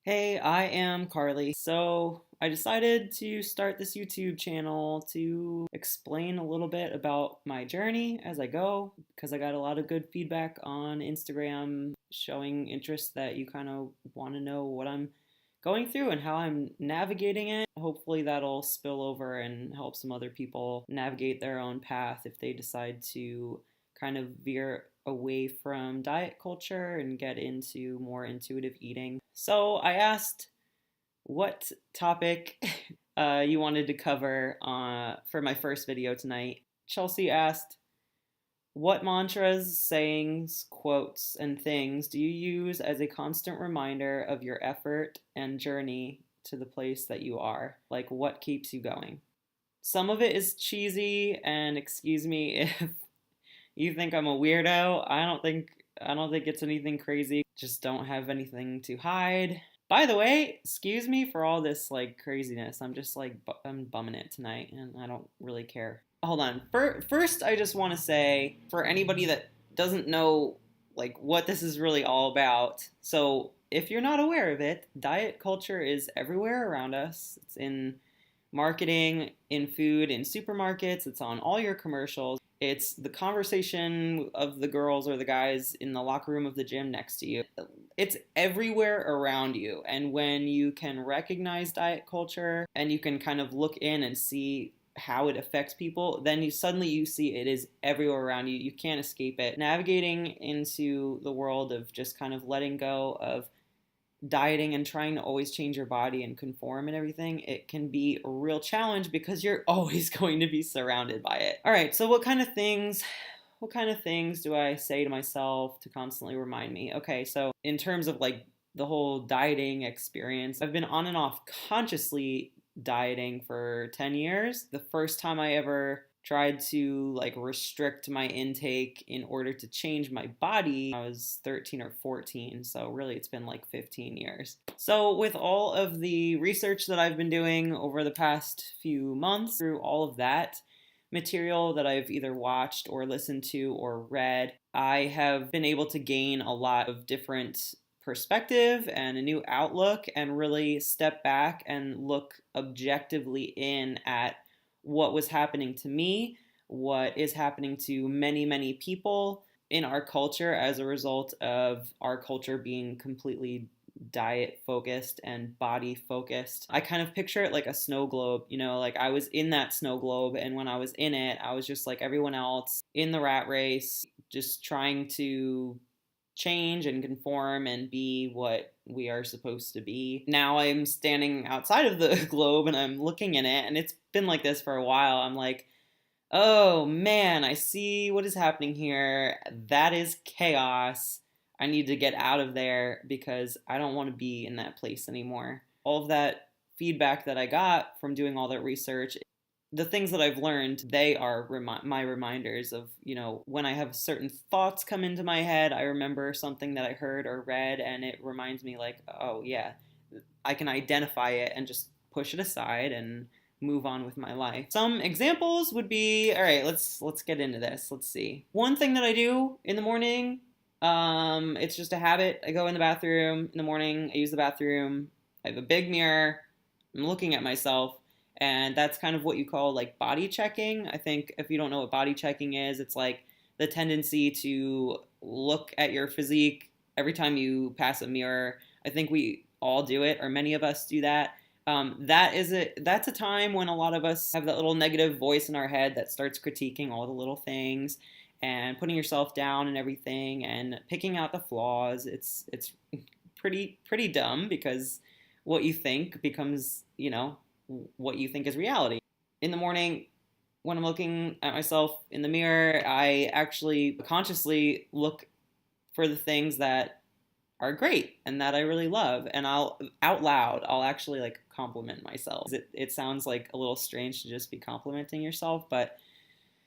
Hey, I am Carly. So I decided to start this YouTube channel to explain a little bit about my journey as I go, because I got a lot of good feedback on Instagram showing interest that you kind of want to know what I'm going through and how I'm navigating it. Hopefully that'll spill over and help some other people navigate their own path if they decide to kind of veer away from diet culture and get into more intuitive eating. So I asked what topic you wanted to cover for my first video tonight. Chelsea asked, what mantras, sayings, quotes, and things do you use as a constant reminder of your effort and journey to the place that you are? Like, what keeps you going? Some of it is cheesy, and excuse me if you think I'm a weirdo. I don't think it's anything crazy. Just don't have anything to hide. By the way, excuse me for all this like craziness. I'm just like I'm bumming it tonight and I don't really care. Hold on. First I just want to say for anybody that doesn't know like what this is really all about. So, if you're not aware of it, diet culture is everywhere around us. It's in marketing, in food, in supermarkets, it's on all your commercials. It's the conversation of the girls or the guys in the locker room of the gym next to you. It's everywhere around you. And when you can recognize diet culture and you can kind of look in and see how it affects people, then you see it is everywhere around you. You can't escape it. Navigating into the world of just kind of letting go of dieting and trying to always change your body and conform and everything, it can be a real challenge because you're always going to be surrounded by it. All right, so what kind of things do I say to myself to constantly remind me? Okay, so in terms of like the whole dieting experience, I've been on and off consciously dieting for 10 years. The first time I ever tried to like restrict my intake in order to change my body, I was 13 or 14, so really it's been like 15 years. So with all of the research that I've been doing over the past few months, through all of that material that I've either watched or listened to or read, I have been able to gain a lot of different perspective and a new outlook and really step back and look objectively in at what was happening to me, what is happening to many, many people in our culture as a result of our culture being completely diet focused and body focused. I kind of picture it like a snow globe, like I was in that snow globe, and when I was in it, I was just like everyone else in the rat race, just trying to change and conform and be what we are supposed to be. Now I'm standing outside of the globe and I'm looking in it, and it's been like this for a while. I'm like, oh man, I see what is happening here. That is chaos. I need to get out of there because I don't want to be in that place anymore. All of that feedback that I got from doing all that research, the things that I've learned, they are my reminders of, when I have certain thoughts come into my head, I remember something that I heard or read, and it reminds me like, oh yeah, I can identify it and just push it aside and move on with my life. Some examples would be, all right, let's get into this. Let's see. One thing that I do in the morning, it's just a habit. I go in the bathroom in the morning. I use the bathroom. I have a big mirror. I'm looking at myself. And that's kind of what you call like body checking. I think if you don't know what body checking is, it's like the tendency to look at your physique every time you pass a mirror. I think we all do it, or many of us do that. That's a time when a lot of us have that little negative voice in our head that starts critiquing all the little things and putting yourself down and everything and picking out the flaws. It's pretty dumb because what you think becomes, what you think is reality. In the morning, when I'm looking at myself in the mirror, I actually consciously look for the things that are great and that I really love, and I'll actually like compliment myself. It sounds like a little strange to just be complimenting yourself, but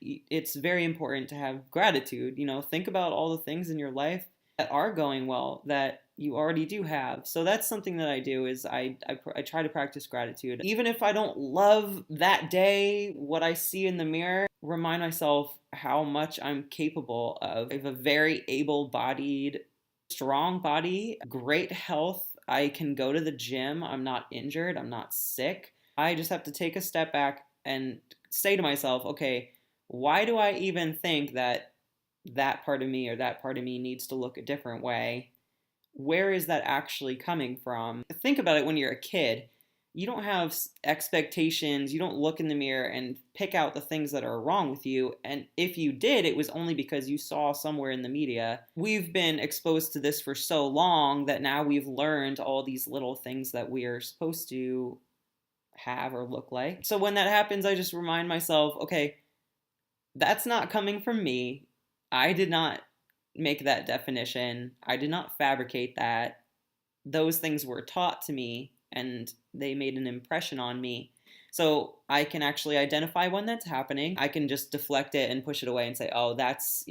it's very important to have gratitude. Think about all the things in your life that are going well that you already do have. So that's something that I do is I try to practice gratitude. Even if I don't love that day, what I see in the mirror, remind myself how much I'm capable of. I have a very able-bodied, strong body, great health. I can go to the gym. I'm not injured. I'm not sick. I just have to take a step back and say to myself, okay, why do I even think that that part of me or that part of me needs to look a different way? Where is that actually coming from? Think about it when you're a kid. You don't have expectations. You don't look in the mirror and pick out the things that are wrong with you. And if you did, it was only because you saw somewhere in the media. We've been exposed to this for so long that now we've learned all these little things that we are supposed to have or look like. So when that happens, I just remind myself, okay, that's not coming from me. I did not make that definition. I did not fabricate that. Those things were taught to me and they made an impression on me. So I can actually identify when that's happening. I can just deflect it and push it away and say, oh, that's,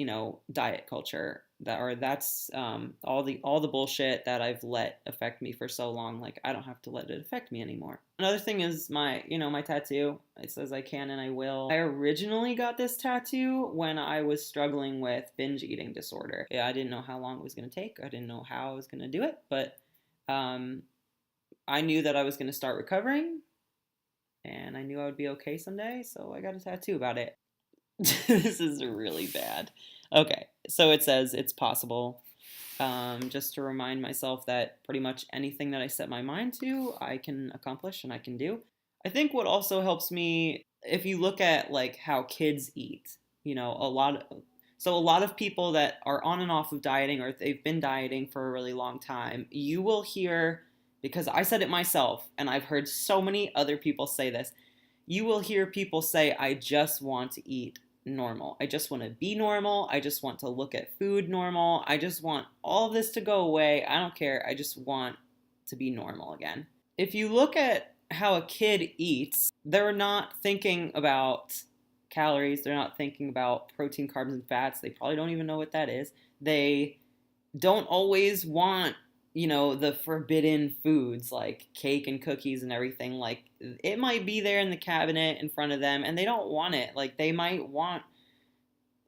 diet culture. Or that's all the bullshit that I've let affect me for so long. Like, I don't have to let it affect me anymore. Another thing is my tattoo. It says I can and I will. I originally got this tattoo when I was struggling with binge eating disorder. Yeah, I didn't know how long it was going to take. I didn't know how I was going to do it, but I knew that I was going to start recovering, and I knew I would be okay someday, so I got a tattoo about it. This is really bad. Okay, so it says it's possible. Just to remind myself that pretty much anything that I set my mind to, I can accomplish and I can do. I think what also helps me, if you look at like how kids eat, a lot of people that are on and off of dieting or they've been dieting for a really long time, you will hear, because I said it myself and I've heard so many other people say this, you will hear people say, I just want to eat normal. I just want to be normal. I just want to look at food normal. I just want all of this to go away. I don't care. I just want to be normal again. If you look at how a kid eats, they're not thinking about calories. They're not thinking about protein, carbs, and fats. They probably don't even know what that is. They don't always want the forbidden foods like cake and cookies and everything. Like, it might be there in the cabinet in front of them and they don't want it. Like, they might want,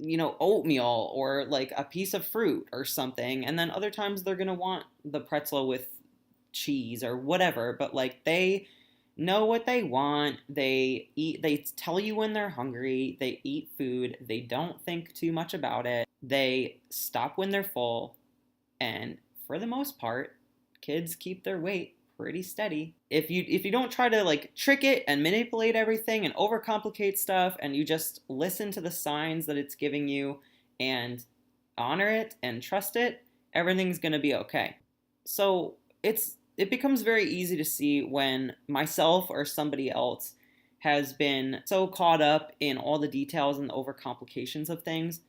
oatmeal or like a piece of fruit or something. And then other times they're going to want the pretzel with cheese or whatever. But like, they know what they want. They eat, they tell you when they're hungry. They eat food. They don't think too much about it. They stop when they're full. And for the most part, kids keep their weight pretty steady. If you don't try to like trick it and manipulate everything and overcomplicate stuff, and you just listen to the signs that it's giving you and honor it and trust it, everything's gonna be okay. So it becomes very easy to see when myself or somebody else has been so caught up in all the details and the overcomplications of things.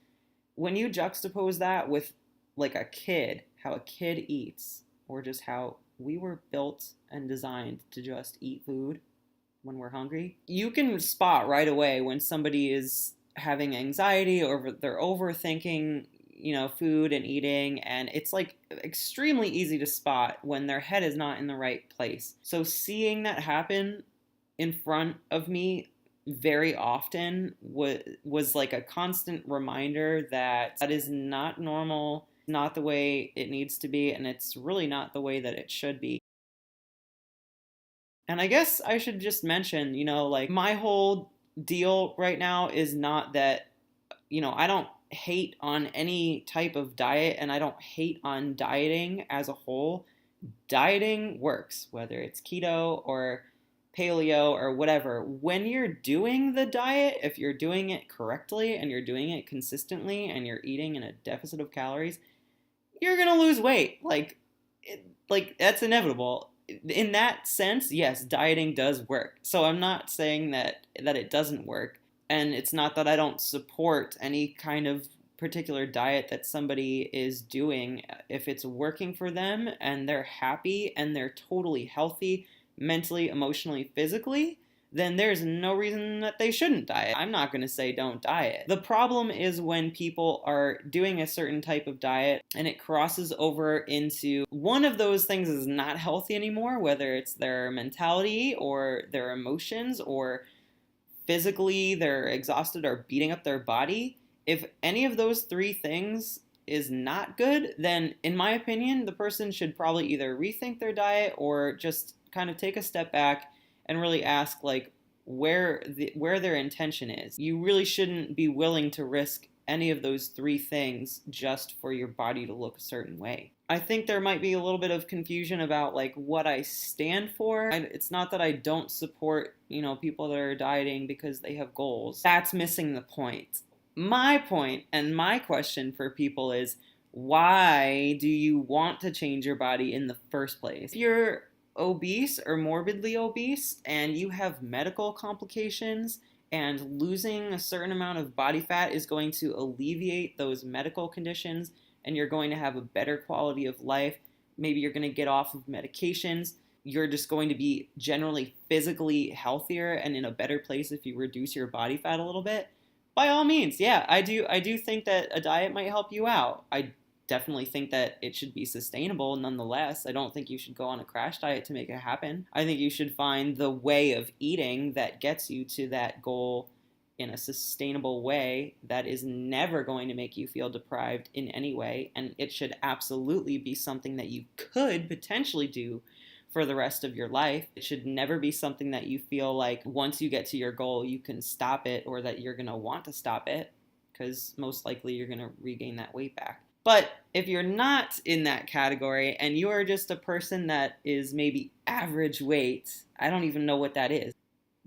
When you juxtapose that with like a kid, how a kid eats, or just how we were built and designed to just eat food when we're hungry, you can spot right away when somebody is having anxiety or they're overthinking, food and eating, and it's like extremely easy to spot when their head is not in the right place. So seeing that happen in front of me very often was like a constant reminder that that is not normal, not the way it needs to be, and it's really not the way that it should be. And I guess I should just mention, like my whole deal right now is not that, I don't hate on any type of diet and I don't hate on dieting as a whole. Dieting works, whether it's keto or paleo or whatever. When you're doing the diet, if you're doing it correctly and you're doing it consistently and you're eating in a deficit of calories, you're gonna lose weight. Like that's inevitable. In that sense, yes, dieting does work. So I'm not saying that it doesn't work, and it's not that I don't support any kind of particular diet that somebody is doing. If it's working for them and they're happy and they're totally healthy mentally, emotionally, physically, then there's no reason that they shouldn't diet. I'm not going to say don't diet. The problem is when people are doing a certain type of diet and it crosses over into one of those things is not healthy anymore, whether it's their mentality or their emotions or physically they're exhausted or beating up their body. If any of those three things is not good, then in my opinion, the person should probably either rethink their diet or just kind of take a step back and really ask like where their intention is. You really shouldn't be willing to risk any of those three things just for your body to look a certain way. I think there might be a little bit of confusion about like what I stand for. It's not that I don't support, people that are dieting because they have goals. That's missing the point. My point and my question for people is, why do you want to change your body in the first place? If you're obese or morbidly obese and you have medical complications, and losing a certain amount of body fat is going to alleviate those medical conditions, and you're going to have a better quality of life. Maybe you're going to get off of medications. You're just going to be generally physically healthier and in a better place if you reduce your body fat a little bit. By all means, yeah, I do think that a diet might help you out. I definitely think that it should be sustainable nonetheless. I don't think you should go on a crash diet to make it happen. I think you should find the way of eating that gets you to that goal in a sustainable way that is never going to make you feel deprived in any way. And it should absolutely be something that you could potentially do for the rest of your life. It should never be something that you feel like once you get to your goal, you can stop it or that you're going to want to stop it, because most likely you're going to regain that weight back. But if you're not in that category and you are just a person that is maybe average weight, I don't even know what that is.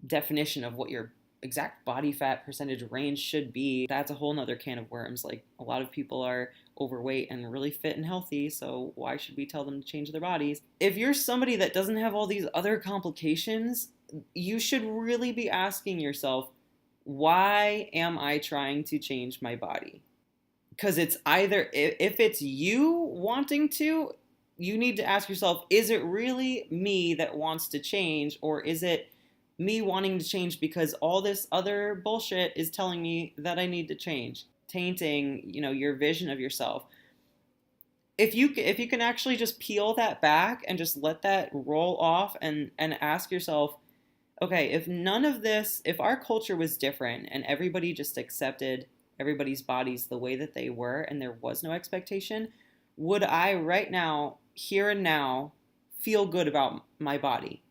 Definition of what your exact body fat percentage range should be, that's a whole nother can of worms. Like, a lot of people are overweight and really fit and healthy, so why should we tell them to change their bodies? If you're somebody that doesn't have all these other complications, you should really be asking yourself, why am I trying to change my body? Because it's either, if it's you wanting to, you need to ask yourself, is it really me that wants to change, or is it me wanting to change because all this other bullshit is telling me that I need to change, tainting, your vision of yourself. If you can actually just peel that back and just let that roll off and ask yourself, okay, if our culture was different and everybody just accepted everybody's bodies the way that they were and there was no expectation, would I right now, here and now, feel good about my body?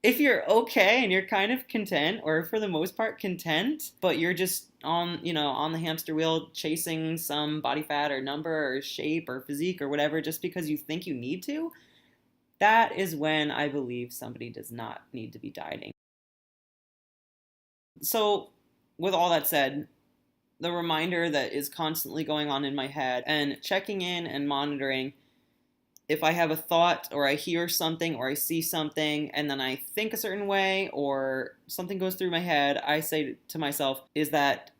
If you're okay and you're kind of content, or for the most part content, but you're just on the hamster wheel chasing some body fat or number or shape or physique or whatever just because you think you need to, that is when I believe somebody does not need to be dieting. So, with all that said, the reminder that is constantly going on in my head and checking in and monitoring, if I have a thought or I hear something or I see something and then I think a certain way or something goes through my head, I say to myself, is that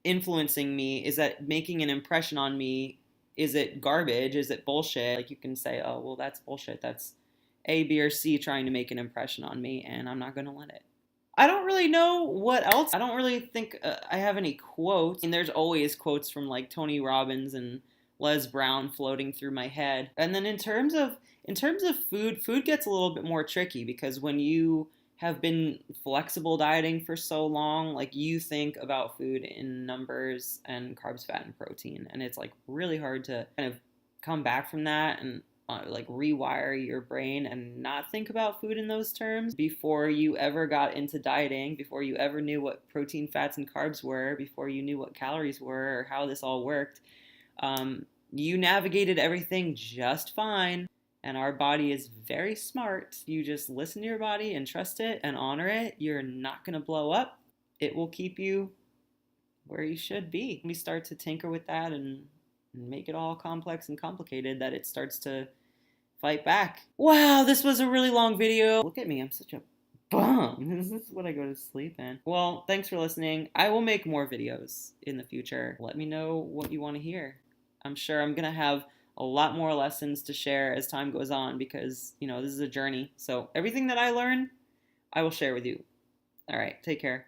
influencing me? Is that making an impression on me? Is it garbage? Is it bullshit? Like, you can say, oh, well, that's bullshit. That's A, B, or C trying to make an impression on me, and I'm not going to let it. I don't really know what else. I don't really think I have any quotes. I mean, there's always quotes from like Tony Robbins and Les Brown floating through my head. And then in terms of food gets a little bit more tricky, because when you have been flexible dieting for so long, like, you think about food in numbers and carbs, fat, and protein, and it's like really hard to kind of come back from that and like rewire your brain and not think about food in those terms. Before you ever got into dieting, before you ever knew what protein, fats, and carbs were, before you knew what calories were or how this all worked, you navigated everything just fine. And our body is very smart. You just listen to your body and trust it and honor it. You're not going to blow up. It will keep you where you should be. We start to tinker with that and make it all complex and complicated, that it starts to fight back. Wow, this was a really long video. Look at me, I'm such a bum. This is what I go to sleep in. Well, thanks for listening. I will make more videos in the future. Let me know what you want to hear. I'm sure I'm gonna have a lot more lessons to share as time goes on, because this is a journey. So everything that I learn, I will share with you. All right, take care.